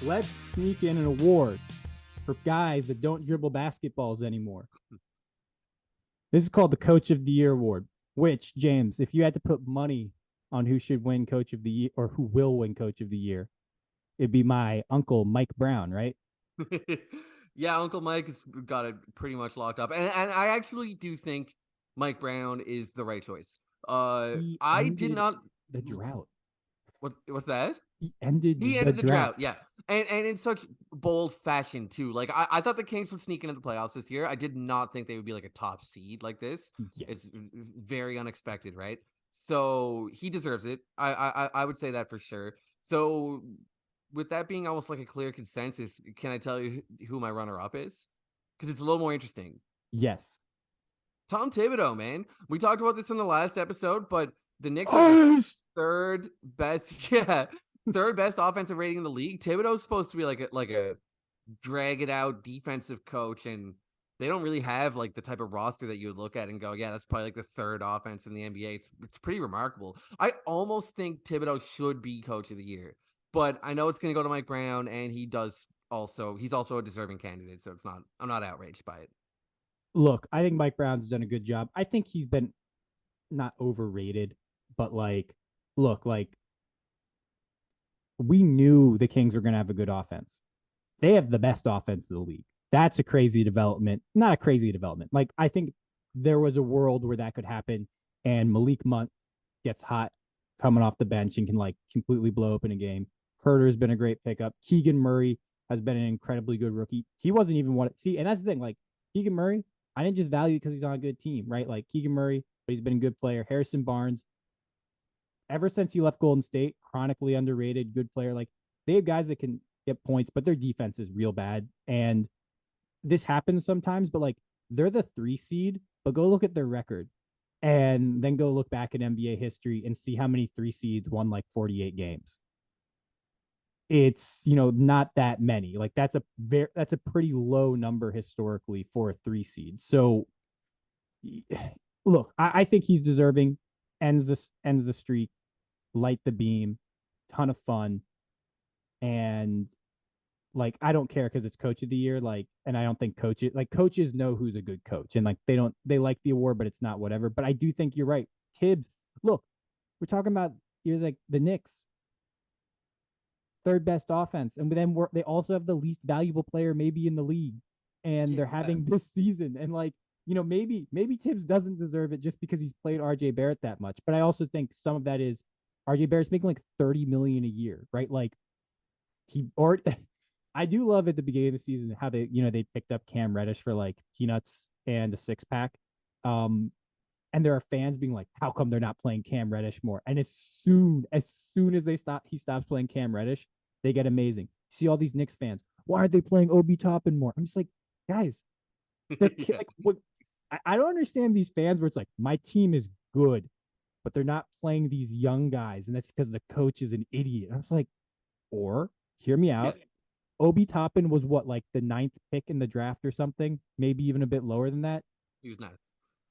let's sneak in an award for guys that don't dribble basketballs anymore. This is called the Coach of the Year award. Which, James, if you had to put money on who should win Coach of the Year or who will win Coach of the Year, it'd be my uncle Mike Brown, right? Yeah, Uncle Mike has got it pretty much locked up. And I actually do think Mike Brown is the right choice. He I did ended not the drought. what's that? He ended He the ended the drought. drought, yeah. And in such bold fashion too. Like I thought the Kings would sneak into the playoffs this year. I did not think they would be like a top seed like this. Yes. It's very unexpected, right? So he deserves it. I would say that for sure. So with that being almost like a clear consensus, can I tell you who my runner up is? Because it's a little more interesting. Yes. Tom Thibodeau, man. We talked about this in the last episode, but the Knicks have the Ice! third best, yeah, third best offensive rating in the league. Thibodeau's supposed to be like a drag it out defensive coach, and they don't really have like the type of roster that you would look at and go, yeah, that's probably like the third offense in the NBA. It's pretty remarkable. I almost think Thibodeau should be coach of the year, but I know it's going to go to Mike Brown, and he's also a deserving candidate, so I'm not outraged by it. Look, I think Mike Brown's done a good job. I think he's been not overrated, but look, we knew the Kings were going to have a good offense. They have the best offense in the league. That's a crazy development. Not a crazy development. Like, I think there was a world where that could happen, and Malik Monk gets hot coming off the bench and can like completely blow open a game. Herter's been a great pickup. Keegan Murray has been an incredibly good rookie. He wasn't even one. See, and that's the thing. Like Keegan Murray, I didn't just value because he's on a good team, right? Like Keegan Murray, but he's been a good player. Harrison Barnes, ever since he left Golden State, chronically underrated, good player. Like they have guys that can get points, but their defense is real bad. And this happens sometimes, but like they're the 3 seed, but go look at their record and then go look back at NBA history and see how many 3 seeds won like 48 games. It's, not that many. Like that's a pretty low number historically for a 3 seed. So look, I think he's deserving. Ends the streak, light the beam, ton of fun, and like I don't care because it's coach of the year. Like, and I don't think coaches know who's a good coach, and like they like the award, but it's not whatever. But I do think you're right, Tibbs. Look, we're talking about you're like the Knicks, third best offense, and then they also have the least valuable player maybe in the league, and they're Yeah. having this season, and like maybe Tibbs doesn't deserve it just because he's played RJ Barrett that much. But I also think some of that is RJ Barrett's making like 30 million a year, right? Like he or I do love at the beginning of the season how they picked up Cam Reddish for like peanuts and a 6 pack. Um, and there are fans being like, how come they're not playing Cam Reddish more? And as soon as he stops playing Cam Reddish, they get amazing. You see all these Knicks fans. Why aren't they playing Obi Toppin more? I'm just like, guys, Yeah. like what I don't understand these fans where it's like my team is good, but they're not playing these young guys, and that's because the coach is an idiot. I was like, or hear me Yeah. out. Obi Toppin was what, like the 9th pick in the draft or something, maybe even a bit lower than that. He was nuts.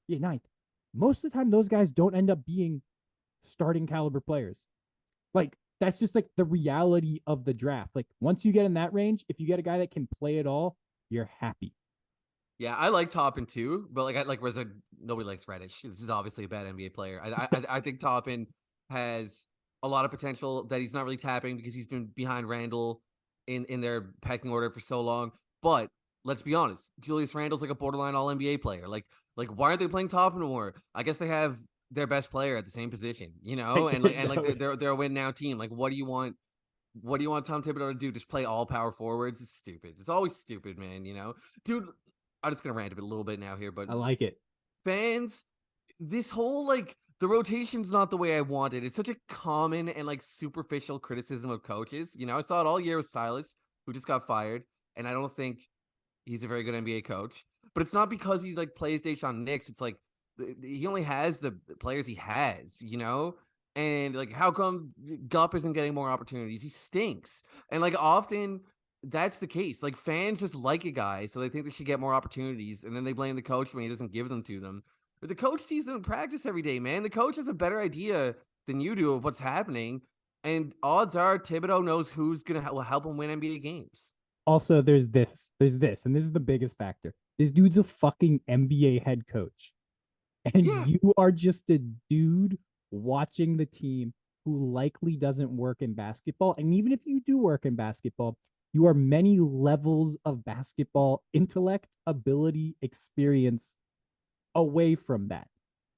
Yeah, ninth. Most of the time, those guys don't end up being starting caliber players. Like that's just like the reality of the draft. Like once you get in that range, if you get a guy that can play it all, you're happy. Yeah, I like Toppin too, but like I like Reza. Nobody likes Reddish. This is obviously a bad NBA player. I think Toppin has a lot of potential that he's not really tapping because he's been behind Randall in their pecking order for so long. But let's be honest, Julius Randle's like a borderline All NBA player. Like why aren't they playing Toppin more? I guess they have their best player at the same position, and they're a win now team. Like what do you want? What do you want Tom Thibodeau to do? Just play all power forwards? It's stupid. It's always stupid, man. Dude. I'm just gonna rant a little bit now here, but I like it. fans, this whole like the rotation's not the way I wanted. It's such a common and like superficial criticism of coaches. I saw it all year with Silas, who just got fired, and I don't think he's a very good NBA coach. But it's not because he like plays Deshaun Knicks. It's like he only has the players he has. And like, how come Gup isn't getting more opportunities? He stinks, and like often that's the case. Like fans just like a guy, so they think they should get more opportunities, and then they blame the coach when he doesn't give them to them. But the coach sees them in practice every day, man. The coach has a better idea than you do of what's happening. And odds are Thibodeau knows who's gonna help him win NBA games. Also, there's this, and this is the biggest factor. This dude's a fucking NBA head coach, and Yeah, you are just a dude watching the team who likely doesn't work in basketball. And even if you do work in basketball, you are many levels of basketball intellect, ability, experience away from that,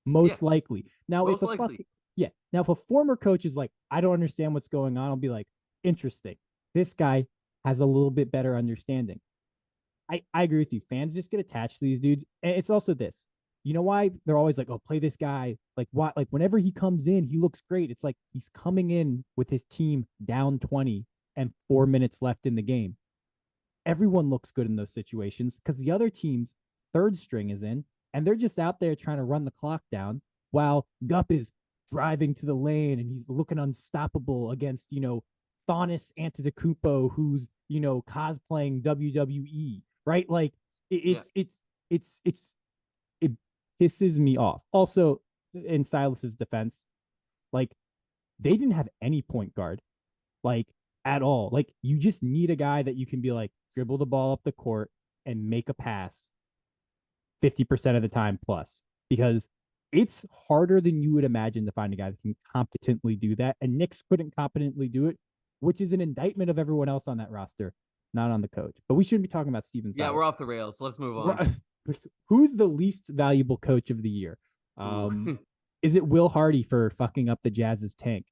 yeah, most likely. Now, if most a likely. fucking yeah, now if a former coach is like, I don't understand what's going on, I'll be like, interesting. This guy has a little bit better understanding. I agree with you. Fans just get attached to these dudes. And it's also this. You know why they're always like, oh, play this guy. Like what? Like whenever he comes in, he looks great. It's like he's coming in with his team down 20 and 4 minutes left in the game. Everyone looks good in those situations because the other team's third string is in and they're just out there trying to run the clock down while Gup is driving to the lane and he's looking unstoppable against, Thonis Antetokounmpo, who's, cosplaying WWE, right? Like Yeah, it pisses me off. Also, in Silas's defense, like they didn't have any point guard, like at all. Like you just need a guy that you can be like dribble the ball up the court and make a pass 50% of the time plus because it's harder than you would imagine to find a guy that can competently do that. And Knicks couldn't competently do it, which is an indictment of everyone else on that roster, not on the coach. But we shouldn't be talking about Steven yeah, Silas. we're off the rails. Let's move on. Who's the least valuable coach of the year? Ooh. Is it Will Hardy for fucking up the Jazz's tank?